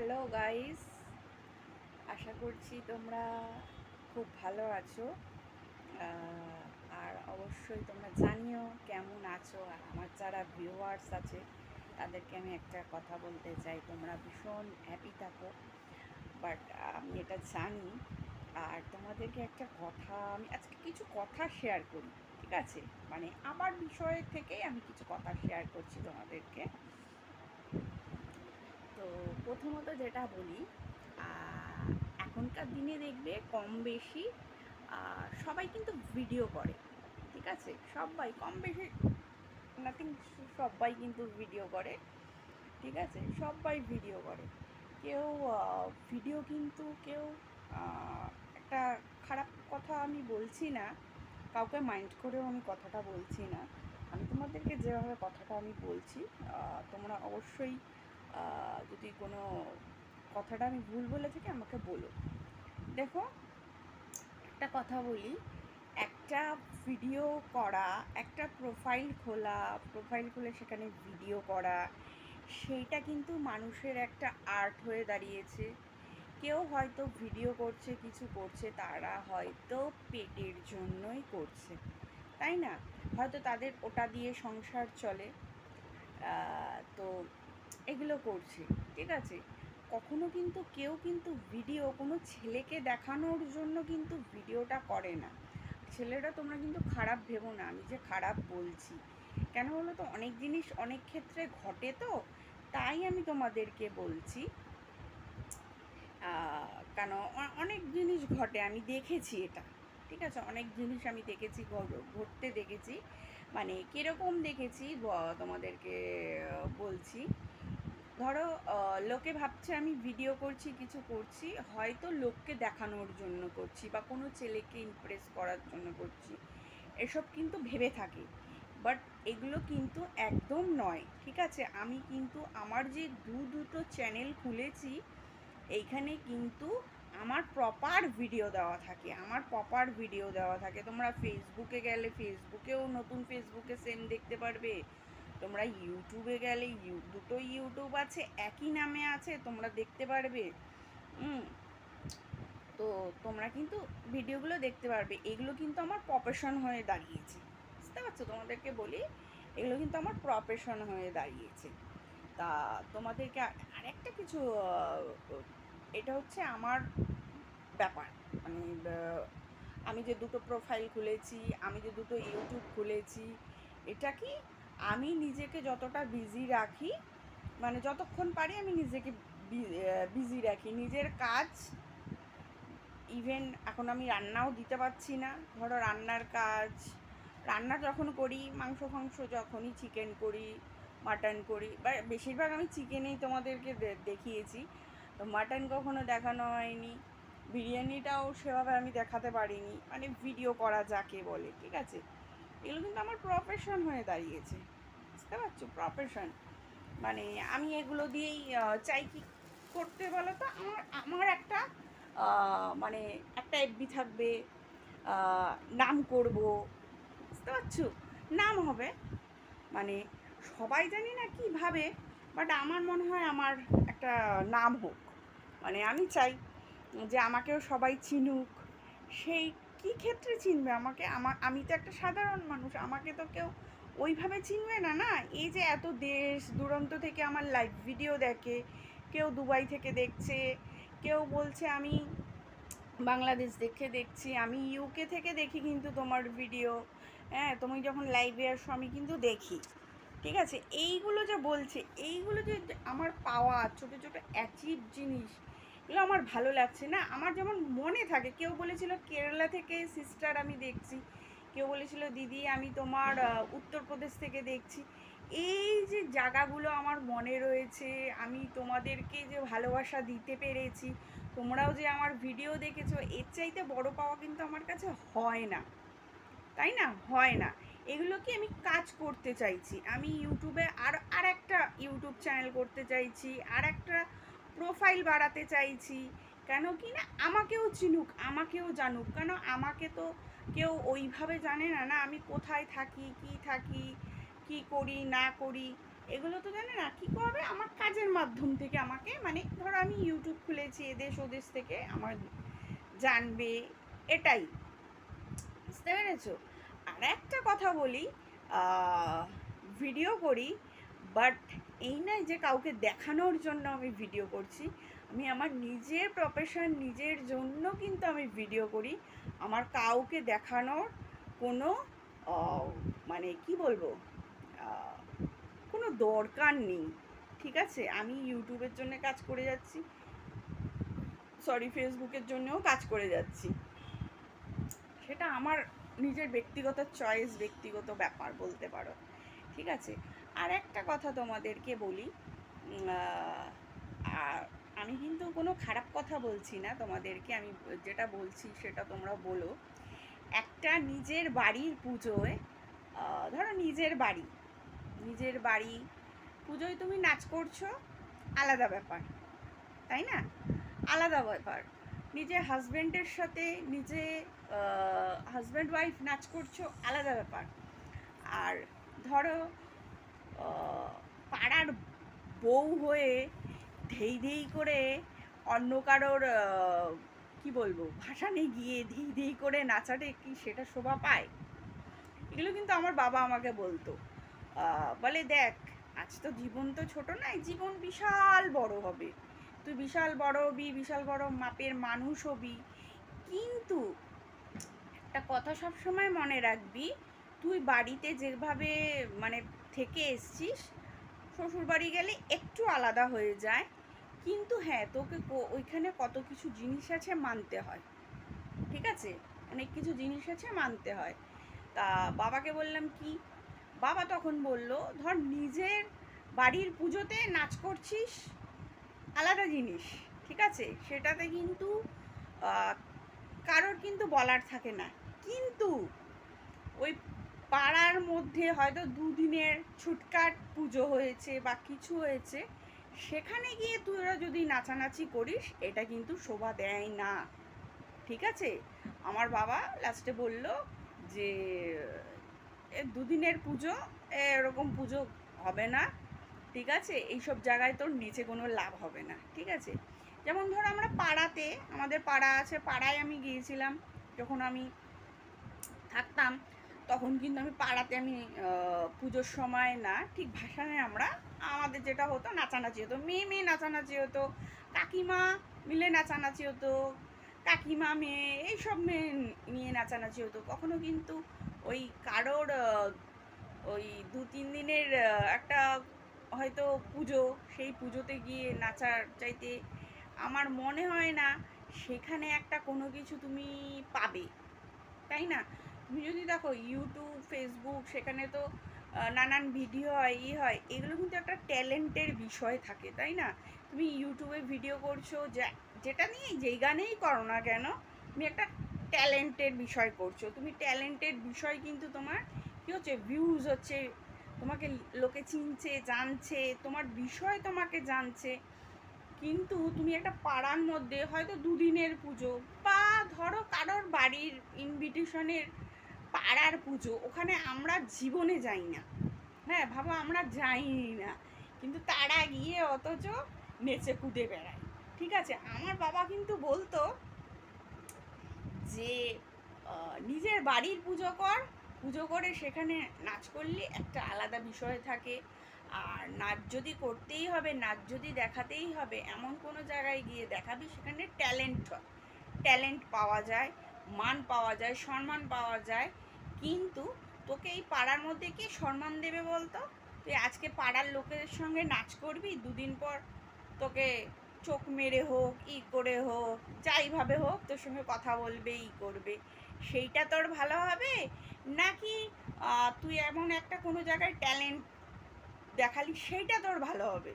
Hello guys, আশা করছি তোমরা খুব ভালো আছো। আর অবশ্যই তোমরা জানিও কেমন আছো। আর আমার যারা ভিউয়ার্স আছে তাদেরকে আমি একটা কথা বলতে চাই, তোমরা ভীষণ হ্যাপি থাকো। বাট আমি এটা জানি। আর তোমাদেরকে একটা কথা, আমি আজকে কিছু কথা শেয়ার করি, ঠিক আছে? মানে আমার বিষয় থেকেই আমি কিছু কথা শেয়ার করছি তোমাদেরকে। তো প্রথমত যেটা বলি, এখনকার দিনে দেখবে কম বেশি সবাই কিন্তু ভিডিও করে, ঠিক আছে? সবাই কম বেশি নাথিং, সবাই কিন্তু ভিডিও করে, ঠিক আছে? সবাই ভিডিও করে। কেউ ভিডিও কিন্তু কেউ আহ, একটা খারাপ কথা আমি বলছি না, কাউকে মাইন্ড করেও আমি কথাটা বলছি না। আমি তোমাদেরকে যেভাবে কথাটা আমি বলছি, তোমরা অবশ্যই যদি কোনো কথাটা আমি ভুল বলে থাকি আমাকে বলো। দেখো, একটা কথা বলি, একটা ভিডিও করা, একটা প্রোফাইল খুলে সেখানে ভিডিও করা, সেইটা কিন্তু মানুষের একটা আর্ট হয়ে দাঁড়িয়েছে। কেউ হয়তো ভিডিও করছে, কিছু করছে, তারা হয়তো পেটের জন্যই করছে, তাই না? হয়তো তাদের ওটা দিয়ে সংসার চলে। তো এগুলো করছে, ঠিক আছে? কখনো কিন্তু কেউ কিন্তু ভিডিও কোনো ছেলেকে দেখানোর জন্য কিন্তু ভিডিওটা করে না। ছেলেরা তোমরা কিন্তু খারাপ ভেবো না, আমি যে খারাপ বলছি কেন বলো তো, অনেক জিনিস অনেক ক্ষেত্রে ঘটে, তো তাই আমি তোমাদেরকে বলছি। কেন অনেক জিনিস ঘটে, আমি দেখেছি এটা, ঠিক আছে? অনেক জিনিস আমি দেখেছি, ঘটতে দেখেছি। মানে কীরকম দেখেছি তোমাদেরকে বলছি। ধরো, লোকে ভাবছে আমি ভিডিও করছি, কিছু করছি, হয়তো লোককে দেখানোর জন্য করছি বা কোনো ছেলেকে ইমপ্রেস করার জন্য করছি, এসব কিন্তু ভেবে থাকে। বাট এগুলো কিন্তু একদম নয়, ঠিক আছে? আমি কিন্তু আমার যে দুটো চ্যানেল খুলেছি, এইখানে কিন্তু আমার প্রপার ভিডিও দেওয়া থাকে, তোমরা ফেসবুকে গেলে ফেসবুকেও নতুন ফেসবুকে সেম দেখতে পারবে। তোমরা ইউটিউবে গেলে দুটো ইউটিউব আছে, একই নামে আছে, তোমরা দেখতে পারবে। হুম। তো তোমরা কিন্তু ভিডিওগুলো দেখতে পারবে। এগুলো কিন্তু আমার প্রফেশন হয়ে দাঁড়িয়েছে, বুঝতে পারছো? তোমাদেরকে বলি, এগুলো কিন্তু আমার প্রফেশন হয়ে দাঁড়িয়েছে। তা তোমাদেরকে আরেকটা কিছু, এটা হচ্ছে আমার ব্যাপার। মানে আমি যে দুটো প্রোফাইল খুলেছি, আমি যে দুটো ইউটিউব খুলেছি, এটা কি আমি নিজেকে যতটা বিজি রাখি, মানে যতক্ষণ পারি আমি নিজেকে বিজি রাখি, নিজের কাজ। ইভেন এখন আমি রান্নাও দিতে পারছি না। ধরো রান্নার কাজ, রান্না যখন করি, মাংস ফাংস যখনই, চিকেন করি, মাটন করি, বা বেশিরভাগ আমি চিকেনেই তোমাদেরকে দেখিয়েছি। তো মাটন কখনো দেখানো হয়নি, বিরিয়ানিটাও সেভাবে আমি দেখাতে পারিনি, মানে ভিডিও করা যাকে বলে, ঠিক আছে? এগুলো কিন্তু আমার প্রফেশন হয়ে দাঁড়িয়েছে, বুঝতে পারছো? প্রফেশন মানে আমি এগুলো দিয়েই চাই কি করতে বলো তো, আমার আমার একটা মানে একটা এফবি থাকবে, নাম করব, বুঝতে পারছো? নাম হবে, মানে সবাই জানি না কি ভাবে, বাট আমার মনে হয় আমার একটা নাম হোক। মানে আমি চাই যে আমাকেও সবাই চিনুক। সেই কী ক্ষেত্রে চিনবে আমাকে? আমি তো একটা সাধারণ মানুষ, আমাকে তো কেউ ওইভাবে চিনবে না, না? এই যে এত দেশ দূরান্ত থেকে আমার লাইভ ভিডিও দেখে, কেউ দুবাই থেকে দেখছে, কেউ বলছে আমি বাংলাদেশ দেখে দেখছি, আমি ইউকে থেকে দেখি কিন্তু তোমার ভিডিও। হ্যাঁ, তুমি যখন লাইভে আসো আমি কিন্তু দেখি, ঠিক আছে? এইগুলো যে বলছে, এইগুলো যে আমার পাওয়া ছোটো ছোটো অ্যাচিভ জিনিস, এগুলো আমার ভালো লাগছে না। আমার যেমন মনে থাকে, কেউ বলেছিল কেরালা থেকে সিস্টার আমি দেখছি, কেউ বলেছিল দিদি আমি তোমার উত্তরপ্রদেশ থেকে দেখছি। এই যে জায়গাগুলো আমার মনে রয়েছে, আমি তোমাদেরকে যে ভালোবাসা দিতে পেরেছি, তোমরাও যে আমার ভিডিও দেখেছো, এর চাইতে বড় পাওয়া কিন্তু আমার কাছে হয় না, তাই না? হয় না। এগুলো কি আমি কাজ করতে চাইছি, আমি ইউটিউবে আর একটা ইউটিউব চ্যানেল করতে চাইছি, আর একটা প্রোফাইল বাড়াতে চাইছি। কেন কি না, আমাকেও চিনুক, আমাকেও জানুক। কেন আমাকে তো কেউ ওইভাবে জানে না, না আমি কোথায় থাকি, কি করি না করি। এগুলো তো জানে না কী করবে, আমার কাজের মাধ্যম থেকে আমাকে, মানে ধরো আমি ইউটিউব খুলেছি, এদেশ ওদেশ থেকে আমার জানবে, এটাই, বুঝতে পেরেছো? আর একটা কথা বলি, ভিডিও করি, বাট এই নয় যে কাউকে দেখানোর জন্য আমি ভিডিও করছি। আমি আমার নিজের প্রফেশন, নিজের জন্য কিন্তু আমি ভিডিও করি। আমার কাউকে দেখানোর কোনো মানে কি বলবো, কোনো দরকার নেই, ঠিক আছে? আমি ইউটিউবের জন্য কাজ করে যাচ্ছি, ফেসবুকের জন্যও কাজ করে যাচ্ছি, সেটা আমার নিজের ব্যক্তিগত চয়েস, ব্যক্তিগত ব্যাপার বলতে পারো, ঠিক আছে? আর একটা কথা তোমাদেরকে বলি, আর আমি কিন্তু কোনো খারাপ কথা বলছি না তোমাদেরকে, আমি যেটা বলছি সেটা তোমরা বলো। একটা নিজের বাড়ির পুজোয়, ধরো নিজের বাড়ি পুজোয় তুমি নাচ করছো, আলাদা ব্যাপার, তাই না? আলাদা ব্যাপার। নিজের হাজব্যান্ডের সাথে নিজে হাজব্যান্ড ওয়াইফ নাচ করছো, আলাদা ব্যাপার। আর ধরো পাড়ার বউ হয়ে ধেই ধেই করে অন্য কারোর কি বলবো ভাসানে গিয়ে ধেই ধেই করে নাচাটা কি সেটা শোভা পায়? এগুলো কিন্তু আমার বাবা আমাকে বলতো, বলে দেখ, আজ তো জীবন তো ছোট নয়, জীবন বিশাল বড় হবে, তুই বিশাল বড় হবি, বিশাল বড় মাপের মানুষ হবি, কিন্তু একটা কথা সবসময় মনে রাখবি, তুই বাড়িতে যেভাবে মানে থেকে এসছিস, শ্বশুর বাড়ি গেলে একটু আলাদা হয়ে যায়, কিন্তু হ্যাঁ তোকে ওইখানে কত কিছু জিনিস আছে মানতে হয়, ঠিক আছে? অনেক কিছু জিনিস আছে মানতে হয়। তা বাবাকে বললাম কি, বাবা তখন বলল, ধর নিজের বাড়ির পুজোতে নাচ করছিস, আলাদা জিনিস, ঠিক আছে? সেটাতে কিন্তু কারোর কিন্তু বলার থাকে না, কিন্তু ওই পাড়ার মধ্যে হয়তো দুদিনের ছুটকাট পুজো হয়েছে বা কিছু হয়েছে, সেখানে গিয়ে তোরা যদি নাচানাচি করিস, এটা কিন্তু শোভা দেয় না, ঠিক আছে? আমার বাবা লাস্টে বলল যে দুদিনের পুজো, এরকম পুজো হবে না, ঠিক আছে? এইসব জায়গায় তোর নেচে কোনো লাভ হবে না, ঠিক আছে? যেমন ধরো আমরা পাড়াতে, আমাদের পাড়া আছে, পাড়ায় আমি গিয়েছিলাম যখন আমি থাকতাম, তখন কিন্তু আমি পাড়াতে আমি পুজোর সময় না, ঠিক ভাসানে আমরা, আমাদের যেটা হতো নাচানাচি হতো, মেয়ে মেয়ে নাচানাচি হতো, কাকিমা মিলে নাচানাচি হতো, কাকিমা মেয়ে এইসব মেয়ে নিয়ে নাচানাচি হতো। কখনো কিন্তু ওই কারোর ওই 2-3 দিনের একটা হয়তো পুজো, সেই পুজোতে গিয়ে নাচার চাইতে আমার মনে হয় না সেখানে একটা কোনো কিছু তুমি পাবে, তাই না? তুমি যদি দেখো ইউটিউব, ফেসবুক, সেখানে তো নানান ভিডিও হয়, হয়, এগুলো কিন্তু একটা ট্যালেন্টের বিষয় থাকে, তাই না? তুমি ইউটিউবে ভিডিও করছো, যেটা নিয়ে যেই গানেই করো না কেন, তুমি একটা ট্যালেন্টের বিষয় করছো, তুমি ট্যালেন্টেড বিষয় কিন্তু তোমার কী হচ্ছে, ভিউজ হচ্ছে, তোমাকে লোকে চিনছে, জানছে, তোমার বিষয় তোমাকে জানছে। কিন্তু তুমি একটা পাড়ার মধ্যে হয়তো দুদিনের পুজো, বা ধরো কারোর বাড়ির ইনভিটেশনের পাড়ার পুজো, ওখানে আমরা জীবনে যাই না, হ্যাঁ ভাবো আমরা যাই না, কিন্তু তারা গিয়ে অথচ নেচে কুদে বেড়ায়, ঠিক আছে? আমার বাবা কিন্তু বলতো যে নিজের বাড়ির পুজো কর, পুজো করে সেখানে নাচ করলে একটা আলাদা বিষয় থাকে। আর নাচ যদি করতেই হবে, নাচ যদি দেখাতেই হবে, এমন কোনো জায়গায় গিয়ে দেখাবি সেখানে ট্যালেন্ট পাওয়া যায়, মান পাওয়া যায়, সম্মান পাওয়া যায়। কিন্তু তোকে এই পাড়ার মধ্যে কে সম্মান দেবে বলতো? তুই আজকে পাড়ার লোকেদের সঙ্গে নাচ করবি, দুদিন পর তোকে চোখ মেরে হোক, করে হোক, যাইভাবে হোক তোর সঙ্গে কথা বলবে, করবে, সেইটা তোর ভালো হবে? নাকি তুই এমন একটা কোনো জায়গায় ট্যালেন্ট দেখালি, সেইটা তোর ভালো হবে?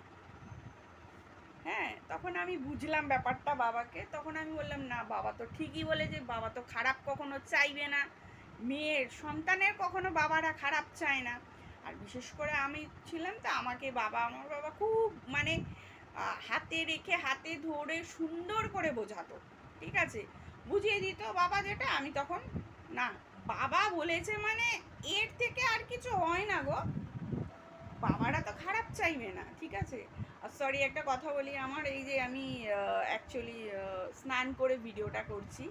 হ্যাঁ, তখন আমি বুঝলাম ব্যাপারটা বাবাকে, তখন আমি বললাম না, বাবা তো ঠিকই বলেছে, বাবা তো খারাপ কখনো চাইবে না, মেয়ের সন্তানের কখনো বাবারা খারাপ চায় না। আর বিশেষ করে আমি ছিলাম তো, আমার বাবা খুব মানে হাতে রেখে, হাতে ধরে সুন্দর করে বোঝাতো, ঠিক আছে? বুঝিয়ে দিত বাবা যেটা, আমি তখন না, বাবা বলেছে মানে এর থেকে আর কিছু হয় না গো, বাবারা তো খারাপ চাইবে না, ঠিক আছে। আর সরি একটা কথা বলি, আমার এই যে আমি অ্যাকচুয়ালি স্নান করে ভিডিওটা করছি,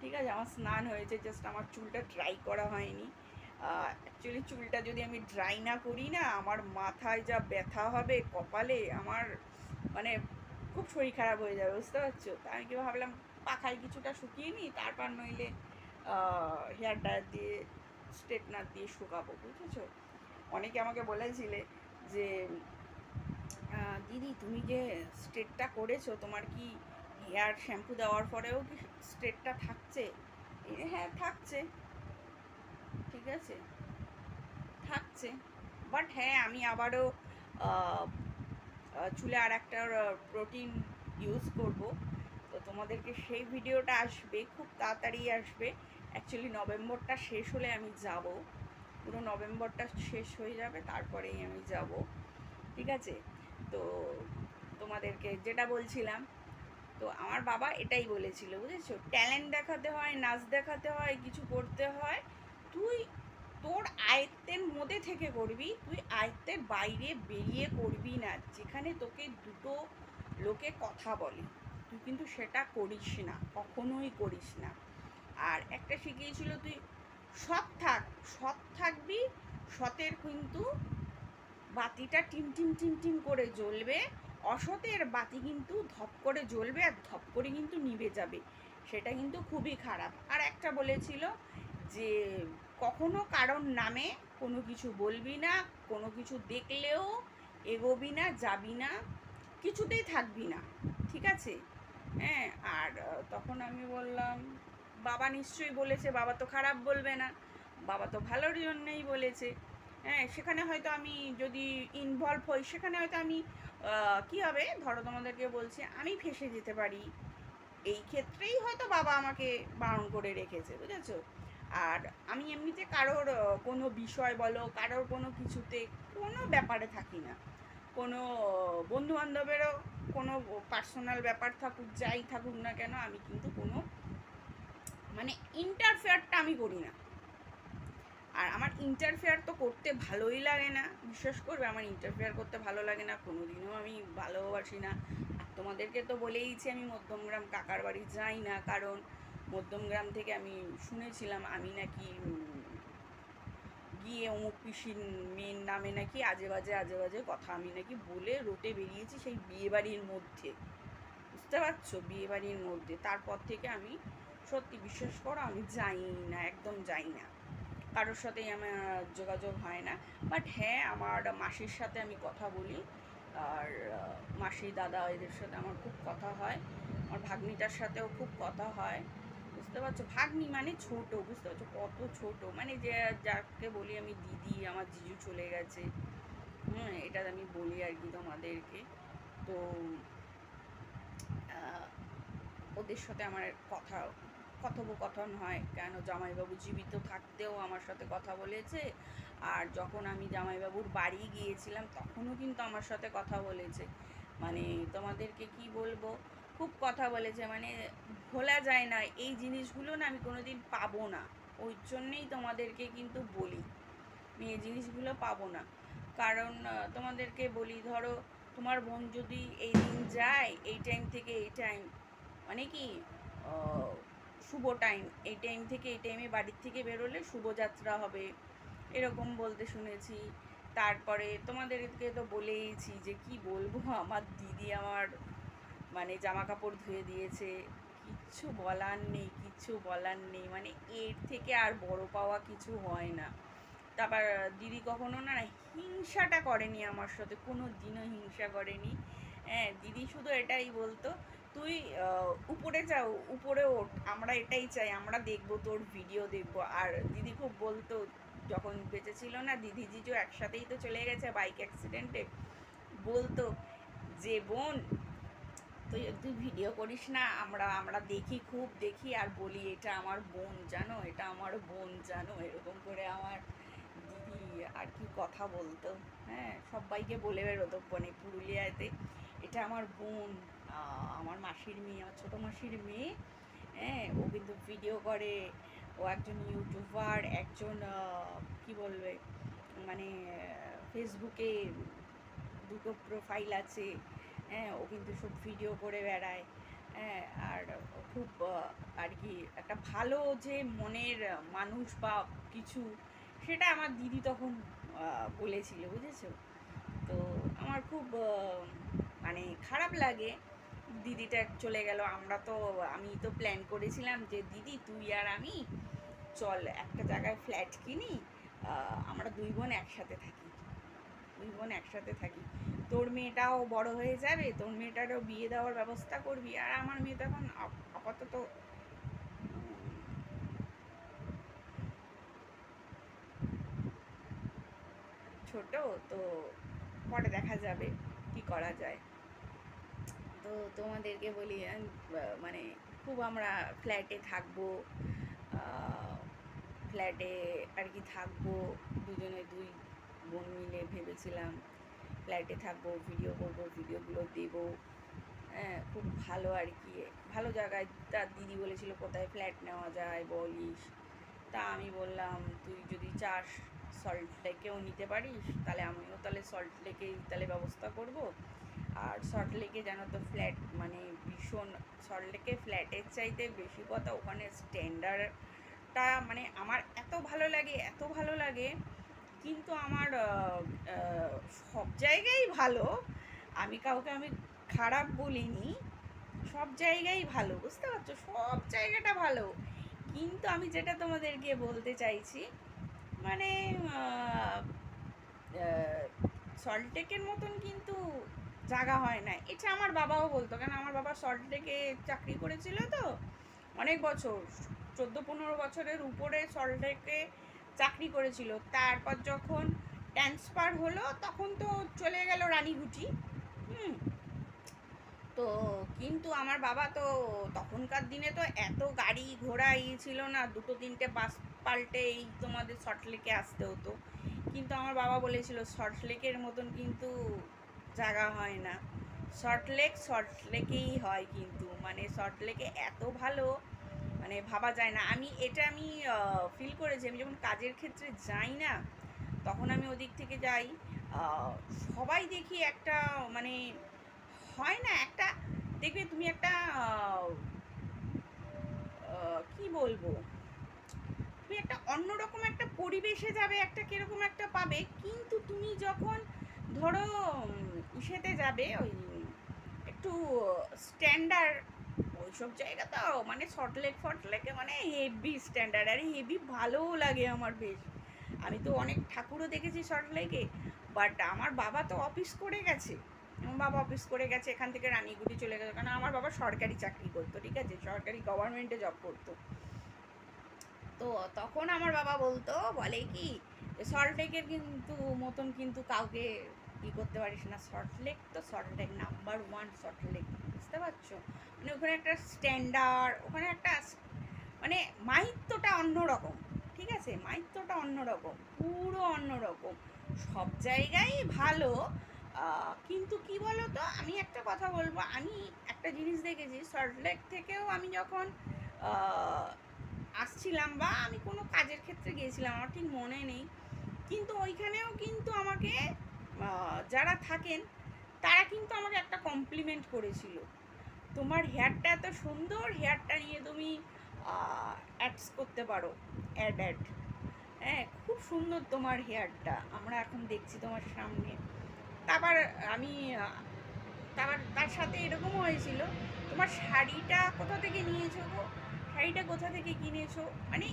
ঠিক আছে। আমার স্নান হয়েছে, জাস্ট আমার চুলটা ড্রাই করা হয়নি। অ্যাকচুয়ালি চুলটা যদি আমি ড্রাই না করি না, আমার মাথায় যা ব্যথা হবে, কপালে আমার মানে খুব শরীর খারাপ হয়ে যাবে, বুঝতে পারছো। তা আমি কি ভাবলাম পাখায় কিছুটা শুকিয়ে নিই, তারপর নইলে হেয়ার ড্রায়ার দিয়ে স্ট্রেটনার দিয়ে শুকাবো, বুঝেছো। অনেকে আমাকে বলেছিলে যে দিদি তুমি যে স্ট্রেটটা করেছো, তোমার কি হেয়ার শ্যাম্পু দেওয়ার পরেও কি স্ট্রেটটা থাকছে? হ্যাঁ থাকছে, ঠিক আছে, থাকছে। বাট হ্যাঁ, আমি আবারও চুলে আর একটা প্রোটিন ইউজ করব। তো তোমাদেরকে সেই ভিডিওটা আসবে, খুব তাড়াতাড়ি আসবে। অ্যাকচুয়ালি নভেম্বরটা শেষ হলে আমি যাব, পুরো নভেম্বরটা শেষ হয়ে যাবে, তারপরেই আমি যাব, ঠিক আছে। তো তোমাদেরকে যেটা বলছিলাম, তো আমার বাবা এটাই বলেছিল, বুঝেছো, ট্যালেন্ট দেখাতে হয়, নাচ দেখাতে হয়, কিছু করতে হয়, তুই তোর আয়ত্তের মধ্যে থেকে করবি, তুই আয়ত্তের বাইরে বেরিয়ে করবি না। যেখানে তোকে দুটো লোকে কথা বলে, তুই কিন্তু সেটা করিস না, কখনোই করিস না। আর একটা শিখিয়েছিল, তুই সৎ থাক, সৎ থাকবি, সতের কিন্তু বাতিটা টিম টিম টিম টিম করে জ্বলবে, অসতের বাতি কিন্তু ধপ করে জ্বলবে আর ধপ করে কিন্তু নিভে যাবে, সেটা কিন্তু খুবই খারাপ। আর একটা বলেছিল যে কখনো কারোর নামে কোনো কিছু বলবি না, কোনো কিছু দেখলেও এগোবি না, যাবি না, কিছুতেই থাকবি না, ঠিক আছে। হ্যাঁ, আর তখন আমি বললাম বাবা নিশ্চয়ই বলেছে, বাবা তো খারাপ বলবে না, বাবা তো ভালোর জন্যই বলেছে। হ্যাঁ, সেখানে হয়তো আমি যদি ইনভলভ হই, সেখানে হয়তো আমি কী হবে, ধরো তোমাদেরকে বলছি, আমি ফেঁসে যেতে পারি, এই ক্ষেত্রেই হয়তো বাবা আমাকে বারণ করে রেখেছে, বুঝেছো। আর আমি এমনিতে কারোর কোনো বিষয় বলো, কারোর কোনো কিছুতে কোনো ব্যাপারে থাকি না, কোনো বন্ধুবান্ধবেরও কোনো পার্সোনাল ব্যাপার থাকুক, যাই থাকুক না কেন, আমি কিন্তু কোনো মানে ইন্টারফেয়ারটা আমি করি না। আর আমার ইন্টারফেয়ার তো করতে ভালোই লাগে না, বিশ্বাস করবে, আমার ইন্টারফেয়ার করতে ভালো লাগে না, কোনো দিনও আমি ভালোবাসি না। আর তোমাদেরকে তো বলেইছি আমি মধ্যমগ্রাম কাকার বাড়ি যাই না, কারণ মধ্যমগ্রাম থেকে আমি শুনেছিলাম আমি নাকি গিয়ে অমুক পিসির মেয়ের নামে নাকি আজে বাজে কথা আমি নাকি বলে রোটে বেরিয়েছি, সেই বিয়েবাড়ির মধ্যে, বুঝতে পারছো, বিয়েবাড়ির মধ্যে। তারপর থেকে আমি সত্যি বিশ্বাস করো আমি যাই না, একদম যাই না, কারোর সাথেই আমার যোগাযোগ হয় না। বাট হ্যাঁ, আমার মাসির সাথে আমি কথা বলি, আর মাসি দাদা এদের সাথে আমার খুব কথা হয়, আমার ভাগ্নিটার সাথেও খুব কথা হয়, বুঝতে পারছো। ভাগ্নি মানে ছোট, বুঝতে পারছো কত ছোট, মানে যে যাকে বলি আমি দিদি, আমার জিজু চলে গেছে, এটা আমি বলি আর কি তোমাদেরকে। তো ওদের সাথে আমার কথোপকথন হয়, কেন জামাইবাবু জীবিত থাকতেও আমার সাথে কথা বলেছে, আর যখন আমি জামাইবাবুর বাড়ি গিয়েছিলাম তখনও কিন্তু আমার সাথে কথা বলেছে। মানে তোমাদেরকে কি বলবো, খুব কথা বলেছে, মানে ভোলা যায় না এই জিনিসগুলো না, আমি কোনো দিন পাবো না, ওই জন্যেই তোমাদেরকে কিন্তু বলি আমি এই জিনিসগুলো পাবো না। কারণ তোমাদেরকে বলি, ধরো তোমার বোন যদি এই দিন যায়, এই টাইম থেকে এই টাইম, মানে কি শুভ টাইম, এই টাইম থেকে এই টাইমে বাড়ির থেকে বেরোলে শুভযাত্রা হবে, এরকম বলতে শুনেছি। তারপরে তোমাদেরকে তো বলেইছি যে কি বলবো, আমার দিদি আমার মানে জামা কাপড় ধুয়ে দিয়েছে, কিচ্ছু বলার নেই, কিচ্ছু বলার নেই, মানে এর থেকে আর বড় পাওয়া কিছু হয় না। তারপর দিদি কখনো না হিংসাটা করেনি আমার সাথে, কোনো দিনও হিংসা করেনি। হ্যাঁ, দিদি শুধু এটাই বলতো, তুই উপরে যাও, উপরে ওঠ, আমরা এটাই চাই, আমরা দেখবো তোর ভিডিও দেখবো। আর দিদি খুব বলতো, যখন বেঁচে ছিল না দিদি জিজু একসাথেই তো চলে গেছে বাইক অ্যাক্সিডেন্টে, বলতো যে বোন তুই ভিডিও করিস না, আমরা আমরা দেখি, খুব দেখি, আর বলি এটা আমার বোন জানো, এটা আমার বোন জানো, এরকম করে আমার দিদি আর কি কথা বলতো। হ্যাঁ, সবাইকে বলে বেরোতো মানে পুরুলিয়াতে, এটা আমার বোন, আমার মাসির মেয়ে, আমার ছোটো মাসির মেয়ে। হ্যাঁ, ও কিন্তু ভিডিও করে, ও একজন ইউটিউবার, একজন কি বলবে, মানে ফেসবুকে দুটো প্রোফাইল আছে, হ্যাঁ, ও কিন্তু সব ভিডিও করে বেড়ায়, হ্যাঁ, আর খুব আর কি একটা ভালো যে মনের মানুষ বা কিছু, সেটা আমার দিদি তখন বলেছিল, বুঝেছো? তো আমার খুব মানে খারাপ লাগে, দিদিটা চলে গেল। আমি তো প্ল্যান করেছিলাম যে দিদি তুই আর আমি চল একটা জায়গায় ফ্ল্যাট কিনি, আমরা দুই বোন একসাথে থাকি, দুই বোন একসাথে থাকি, তোর মেয়েটাও বড় হয়ে যাবে, তোর মেয়েটারও বিয়ে দেওয়ার ব্যবস্থা করবি, আর আমার মেয়ে তো এখন আপাতত ছোট, তো পরে দেখা যাবে কি করা যায়। তো তোমাদেরকে বলি মানে খুব আমরা ফ্ল্যাটে থাকবো, ফ্ল্যাটে আর কি থাকবো, দুজনে দুই বোন মিলে ভেবেছিলাম ফ্ল্যাটে থাকবো, ভিডিও করবো, ভিডিওগুলো দেবো, হ্যাঁ, খুব ভালো আর কি, ভালো জায়গায়। তার দিদি বলেছিল কোথায় ফ্ল্যাট নেওয়া যায় বলিস, তা আমি বললাম তুই যদি চাস সল্ট লেকেও নিতে পারিস, তাহলে আমিও তাহলে সল্ট লেকেই তাহলে ব্যবস্থা করব। আর সল্ট লেকে জানো তো ফ্ল্যাট মানে ভীষণ, সল্ট লেকে ফ্ল্যাটের চাইতে বেশি কথা ওখানে স্ট্যান্ডার্ডটা মানে আমার এত ভালো লাগে, এত ভালো লাগে। কিন্তু আমার সব জায়গায় ভালো, আমি খারাপ বলিনি, সব জায়গায় ভালো, বুঝতে পারছো, সব জায়গাটা ভালো। কিন্তু আমি যেটা তোমাদেরকে বলতে চাইছি, মানে সল্টলেকের মতন কিন্তু জায়গা হয় না, এটা আমার বাবাও বলতো, কেন আমার বাবা সল্টলেকে চাকরি করেছিল তো অনেক বছর, 14-15 বছরের উপরে সল্টলেকে চাকরি করেছিল। তারপর যখন ট্রান্সফার হলো তখন তো চলে গেল রানীগুটি। হুম। তো কিন্তু আমার বাবা তো তখনকার দিনে তো এত গাড়ি ঘোড়া ছিল না, 2-3টে বাস পাল্টে এই তোমাদের সল্টলেকে আসতে হতো। কিন্তু আমার বাবা বলেছিল সল্টলেকের মতন কিন্তু জায়গা হয় না, সল্টলেকেই হয়, কিন্তু মানে সল্টলেকে এত ভালো মানে ভাবা যায় না। আমি ফিল করেছি, আমি যখন কাজের ক্ষেত্রে যাই না, তখন আমি ওদিক থেকে যাই, সবাই দেখি একটা মানে হয় না একটা, দেখবে তুমি একটা কি বলবো, তুমি একটা অন্যরকম একটা পরিবেশে যাবে, একটা কিরকম একটা পাবে। কিন্তু তুমি যখন ধরো ইসেতে যাবে, ওই একটু স্ট্যান্ডার্ড ওইসব জায়গা, তো মানে ফটলেকে মানে হেভি স্ট্যান্ডার্ড, আর হেভি ভালোও লাগে আমার বেশ। আমি তো অনেক ঠাকুরও দেখেছি সল্টলেকে, বাট আমার বাবা তো অফিস করে গেছে, আমার বাবা অফিস করে গেছে, এখান থেকে রানীগুটি চলে গেছে, কারণ আমার বাবা সরকারি চাকরি করতো, ঠিক আছে, সরকারি গভর্নমেন্টে জব করতো। তো তখন আমার বাবা বলে কি সল্টলেকের কিন্তু মতন কিন্তু কাউকে করতে পারিস না, সল্টলেক নাম্বার 1 সল্টলেক, বুঝতে পারছো? মানে ওখানে একটা স্ট্যান্ডার্ড, ওখানে একটা মানে মাহিত্যটা অন্যরকম, ঠিক আছে, মাহিত্যটা অন্যরকম, পুরো অন্যরকম, সব জায়গায় ভালো। কিন্তু কি বলো তো, আমি একটা কথা বলবো, আমি একটা জিনিস দেখেছি সল্টলেক থেকেও, আমি যখন আসছিলাম বা আমি কোনো কাজের ক্ষেত্রে গিয়েছিলাম, আমার ঠিক মনে নেই, কিন্তু ওইখানেও কিন্তু আমাকে যারা থাকেন তারা কিন্তু আমাকে একটা কমপ্লিমেন্ট করেছিল, তোমার হেয়ারটা এত সুন্দর, হেয়ারটা নিয়ে তুমি অ্যাডস করতে পারো, অ্যাড, হ্যাঁ, খুব সুন্দর তোমার হেয়ারটা, আমরা এখন দেখছি তোমার সামনে। তারপর আমি তার সাথে এরকমও হয়েছিল, তোমার শাড়িটা কোথা থেকে নিয়েছো গো, শাড়িটা কোথা থেকে কিনেছো, মানে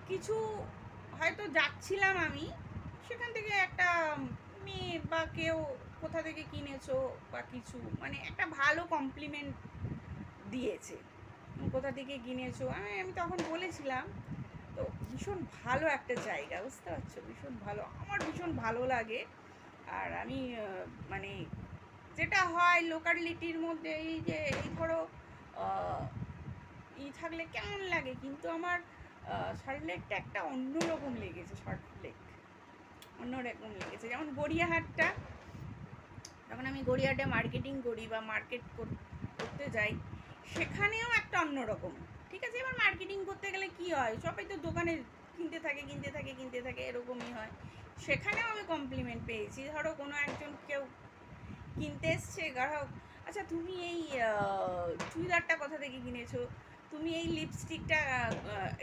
কিছু হয়তো যাচ্ছিলাম আমি, সেখান থেকে একটা মেয়ে বা কেউ কোথা থেকে কিনেছো বা কিছু, মানে একটা ভালো কমপ্লিমেন্ট দিয়েছে, কোথা থেকে কিনেছো, আমি তখন বলেছিলাম। তো ভীষণ ভালো একটা জায়গা, বুঝতে পারছো, ভীষণ ভালো, আমার ভীষণ ভালো লাগে। আর আমি মানে যেটা হয় লোকালিটির মধ্যে, এই যে এই ধরো থাকলে কেমন লাগে, কিন্তু আমার সল্টলেকটা একটা অন্যরকম লেগেছে, সল্টলেক অন্যরকম লেগেছে। যেমন গড়িয়াহাটটা, যখন আমি গড়িয়াহাটে মার্কেটিং করি বা মার্কেট করতে যাই, সেখানেও একটা অন্যরকম, ঠিক আছে। এবার মার্কেটিং করতে গেলে কি হয়, সবাই তো দোকানে কিনতে থাকে এরকমই হয়। সেখানেও আমি কমপ্লিমেন্ট পেয়েছি। ধরো কোনো একজন কেউ কিনতে এসছে গ্রাহক, আচ্ছা তুমি এই চুড়িদারটা কোথা থেকে কিনেছো, তুমি এই লিপস্টিকটা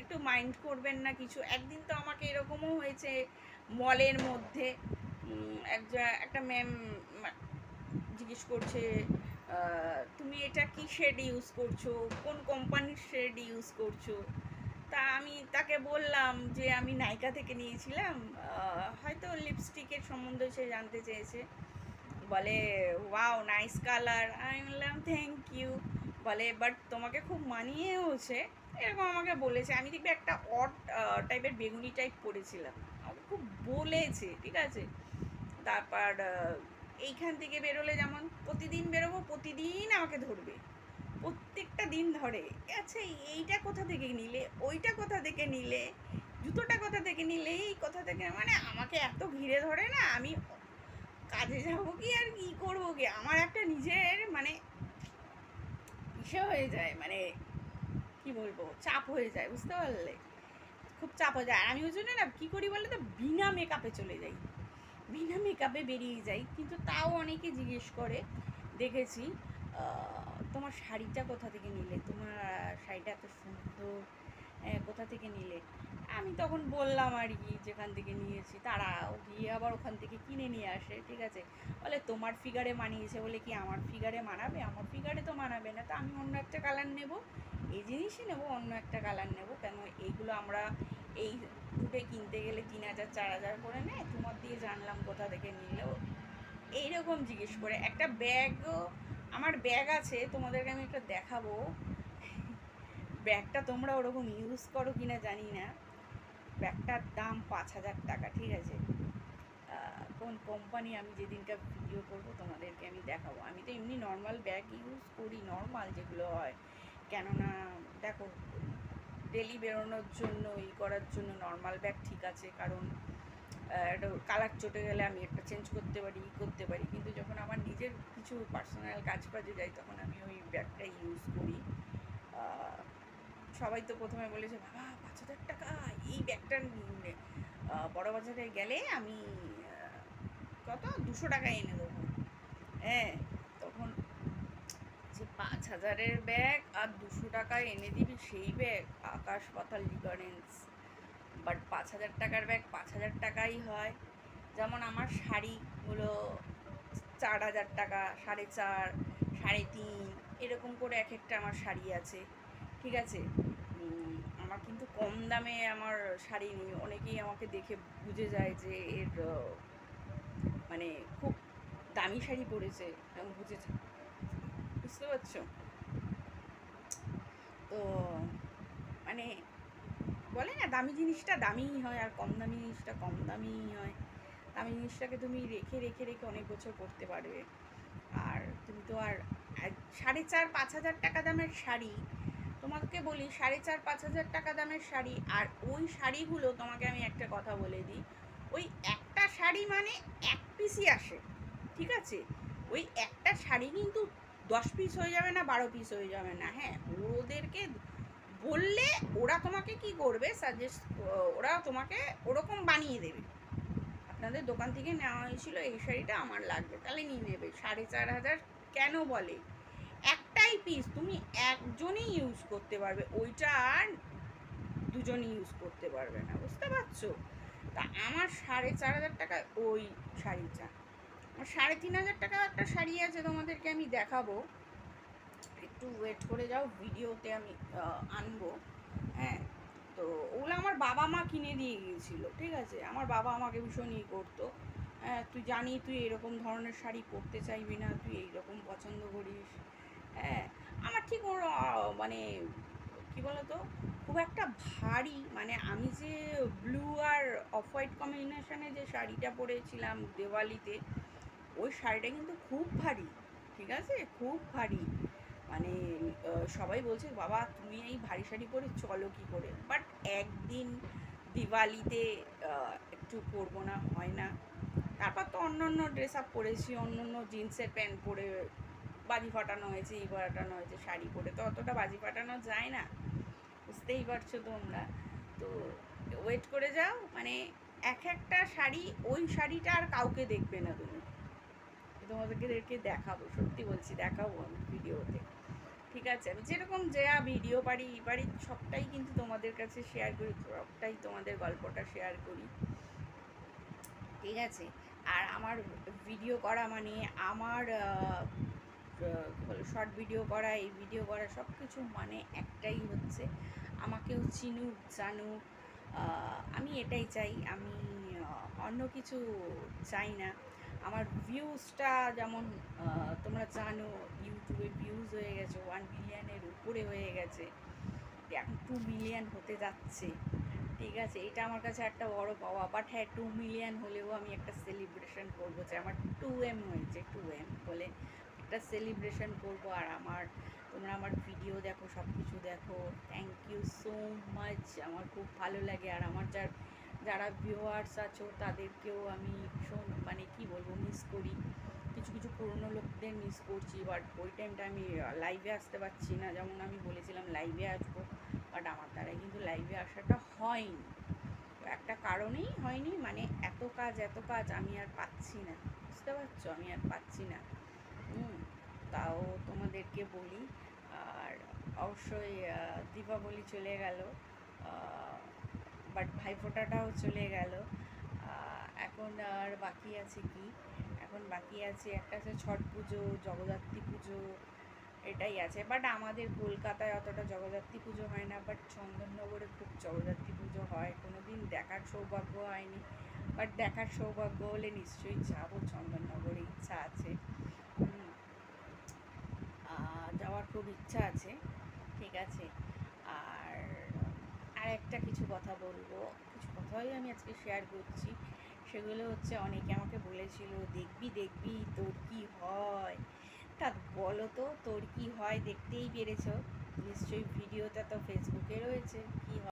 একটু মাইন্ড করবেন না কিছু। একদিন তো আমাকে এরকমও হয়েছে মলের মধ্যে, একটা ম্যাম জিজ্ঞেস করছে তুমি এটা কি শেড ইউজ করছো, কোন কোম্পানির শেড ইউজ করছো। তা আমি তাকে বললাম যে আমি নাইকা থেকে নিয়েছিলাম, হয়তো লিপস্টিকের সম্বন্ধে সে জানতে চেয়েছে। বলে ওয়াও নাইস কালার, আমি বললাম থ্যাংক ইউ। বলে বাট তোমাকে খুব মানিয়েওছে, এরকম আমাকে বলেছে। আমি দেখবে একটা অড টাইপের বেগুনি টাইপ পরেছিলাম, আমাকে খুব বলেছে, ঠিক আছে। তারপর এইখান থেকে বেরোলে, যেমন প্রতিদিন বেরোবো, প্রতিদিন আমাকে ধরবে, প্রত্যেকটা দিন ধরে, আচ্ছা এইটা কোথা থেকে নিলে, ওইটা কোথা থেকে নিলে, জুতোটা কোথা থেকে নিলে, এই কোথা থেকে, মানে আমাকে এত ঘিরে ধরে না, আমি কাজে যাবো কি আর কি করবো কি, আমার একটা নিজের মানে ইসে হয়ে যায়, মানে কি বলবো, চাপ হয়ে যায়, বুঝতে পারলে, খুব চাপ হয়ে যায়। আর আমি ওই জন্য না কী করি বলে তো, বিনা মেকআপে চলে যাই, বিনা মেকআপে বেরিয়ে যাই। কিন্তু তাও অনেকে জিজ্ঞেস করে, দেখেছি তোমার শাড়িটা কোথা থেকে নিলে, তোমার শাড়িটা এত সুন্দর, কোথা থেকে নিলে। আমি তখন বললাম আর কি যেখান থেকে নিয়েছি, তারাও গিয়ে আবার ওখান থেকে কিনে নিয়ে আসে, ঠিক আছে। বলে তোমার ফিগারে মানিয়েছে, বলে কি আমার ফিগারে মানাবে, আমার ফিগারে তো মানাবে না, তো আমি অন্য একটা কালার নেব, এই জিনিসই নেবো, অন্য একটা কালার নেবো কেন। এইগুলো আমরা এই ফুটে কিনতে গেলে 3,000 4,000 করে নেয়, তোমার দিয়ে জানলাম কোথা থেকে নিলেও এইরকম জিজ্ঞেস করে। একটা ব্যাগও, আমার ব্যাগ আছে, তোমাদেরকে আমি একটা দেখাবো, ব্যাগটা তোমরা ওরকম ইউজ করো কিনা জানি না। ব্যাগটার দাম 5,000 টাকা, ঠিক আছে। কোন কোম্পানি আমি যেদিনটা ভিডিও করব তোমাদেরকে আমি দেখাবো। আমি তো এমনি নর্মাল ব্যাগ ইউজ করি, নর্মাল যেগুলো হয়, কেননা দেখো ডেলি বেরোনোর জন্য, করার জন্য নর্মাল ব্যাগ ঠিক আছে, কারণ একটা কালার চটে গেলে আমি একটা চেঞ্জ করতে পারি, কিন্তু যখন আমার নিজের কিছু পার্সোনাল কাজ কাজে যাই, তখন আমি ওই ব্যাগটা ইউজ করি। সবাই তো প্রথমে বলেছে বাবা 5,000 টাকা এই ব্যাগটা, বড় বাজারে গেলে আমি কত 200 টাকায় এনে দেবো। হ্যাঁ, তখন যে 5,000-এর ব্যাগ আর 200 টাকায় এনে দিবি সেই ব্যাগ, আকাশ পাতাল ডিফারেন্স। বাট 5,000 টাকার ব্যাগ 5,000 টাকাই হয়। যেমন আমার শাড়িগুলো 4,000 টাকা, 4.5, 3.5, এরকম করে এক একটা আমার শাড়ি আছে, ঠিক আছে। আমার কিন্তু কম দামে আমার শাড়ি নেই। অনেকেই আমাকে দেখে বুঝে যায় যে এর মানে খুব দামি শাড়ি পরেছে, বুঝে, বুঝতে পারছো তো। মানে বলে না দামি জিনিসটা দামিই হয়, আর কম দামি জিনিসটা কম দামিই হয়। দামি জিনিসটাকে তুমি রেখে রেখে রেখে অনেক বছর পরতে পারবে। আর তুমি তো আর 4,500-5,000 টাকা দামের শাড়ি, তোমাকে বলি 4,500-5,000 টাকা দামের শাড়ি, আর ওই শাড়িগুলো তোমাকে আমি একটা কথা বলে দিই, ওই একটা শাড়ি মানে 1 পিসই আসে, ঠিক আছে। ওই একটা শাড়ি কিন্তু 10 পিস হয়ে যাবে না, 12 পিস হয়ে যাবে না। হ্যাঁ, ওদেরকে বললে ওরা তোমাকে কি করবে, সাজেস্ট, ওরা তোমাকে ওরকম বানিয়ে দেবে। আপনাদের দোকান থেকে নেওয়া হয়েছিল এই শাড়িটা, আমার লাগবে, তাহলে নিয়ে নেবে। 4,500 কেন বলে, একটাই পিস, তুমি একজনই ইউজ করতে পারবে, ওইটা আর দুজনই ইউজ করতে পারবে না, বুঝতে পারছো। তা আমার 4,500 টাকায় ওই শাড়িটা, আমার 3,500 টাকা একটা শাড়ি আছে, তোমাদেরকে আমি দেখাবো, একটু ওয়েট করে যাও, ভিডিওতে আমি আনবো। হ্যাঁ, তো ওগুলো আমার বাবা মা কিনে দিয়ে গিয়েছিলো, ঠিক আছে। আমার বাবা আমাকে ভীষণ করতো, হ্যাঁ তুই জানি তুই এরকম ধরনের শাড়ি পরতে চাইবি না, তুই এইরকম পছন্দ করিস। হ্যাঁ, আমার ঠিক ওর মানে কী বলতো, খুব একটা ভারী, মানে আমি যে ব্লু আর অফ হোয়াইট কম্বিনেশনে যে শাড়িটা পরেছিলাম দেওয়ালিতে, ওই শাড়িটা কিন্তু খুব ভারী, ঠিক আছে, খুব ভারী। মানে সবাই বলছে বাবা তুমি এই ভারী শাড়ি পরে চলো কী করে, বাট একদিন দিওয়ালিতে একটু পরবো না, হয় না। তারপর তো অন্য অন্য ড্রেস আপ পরেছি, অন্য অন্য জিন্সের প্যান্ট পরে বাজি ফাটানো হয়েছে, এই ফাটানো হয়েছে, শাড়ি পরে তো অতটা বাজি ফাটানো যায় না, বুঝতেই পারছো তোমরা। তো ওয়েট করে যাও, মানে এক একটা শাড়ি, ওই শাড়িটা আর কাউকে দেখবে না তুমি, তোমাদেরকে দেখাবো, সত্যি বলছি দেখাবো আমি ভিডিওতে। ঠিক আছে, আমি যেরকম যা ভিডিও পারি সবটাই কিন্তু তোমাদের কাছে শেয়ার করি, সবটাই তোমাদের গল্পটা শেয়ার করি। ঠিক আছে, আর আমার ভিডিও করা মানে আমার শর্ট ভিডিও করা, এই ভিডিও করা সব কিছু মানে একটাই হচ্ছে আমাকেও চিনুক জানুক, আমি এটাই চাই। আমি অন্য কিছু চাই না। আমার ভিউজটা যেমন তোমরা জানো ইউটিউবে ভিউজ হয়ে গেছে 1 মিলিয়নের উপরে হয়ে গেছে, এখন 2 মিলিয়ন হতে যাচ্ছে। ঠিক আছে, এটা আমার কাছে একটা বড় পাওয়া। বাট হ্যাঁ, 2 মিলিয়ন হলেও আমি একটা সেলিব্রেশন করবো, যে আমার 2M হয়েছে, 2M বলে একটা সেলিব্রেশন করব। আর তোমরা আমার ভিডিও দেখো, সব কিছু দেখো, থ্যাংক ইউ সো মাচ, আমার খুব ভালো লাগে। আর আমার যারা ভিউয়ার্স আছো তাদেরকেও আমি ভীষণ মানে কি বলবো মিস করি, কিছু কিছু পুরনো লোকদের মিস করছি। বাট ওই টাইমটা আমি লাইভে আসতে পারছি না, যেমন আমি বলেছিলাম লাইভে আসবো, বাট আমার দ্বারাই কিন্তু লাইভে আসাটা হয়নি। তো একটা কারণেই হয়নি, মানে এত কাজ আমি আর পাচ্ছি না, বুঝতে পারছো, আমি আর পাচ্ছি না। তাও তোমাদেরকে বলি। আর অবশ্যই দীপাবলি চলে গেল, বাট ভাইফোঁটাটাও চলে গেল। এখন আর বাকি আছে কি, এখন বাকি আছে একটা আছে ছট পুজো, জগদ্ধাত্রী পুজো, এটাই আছে। বাট আমাদের কলকাতায় অতটা জগদ্ধাত্রী পুজো হয় না, বাট চন্দননগরে খুব জগদ্ধাত্রী পুজো হয়। কোনো দিন দেখার সৌভাগ্য হয়নি, বাট দেখার সৌভাগ্য হলে নিশ্চয়ই যাবো চন্দননগরে, ইচ্ছা আছে, যাওয়ার খুব ইচ্ছা আছে। ঠিক আছে, আর একটা কিছু কথা বলবো, কিছু কথাই আমি আজকে শেয়ার করছি। সেগুলো হচ্ছে, অনেকে আমাকে বলেছিল দেখবি দেখবি তোর কি হয়। তা বলো তো তোর কি হয়, দেখতেই পেরেছ নিশ্চয়ই, ভিডিওটা তো ফেসবুকে রয়েছে, কি হয়।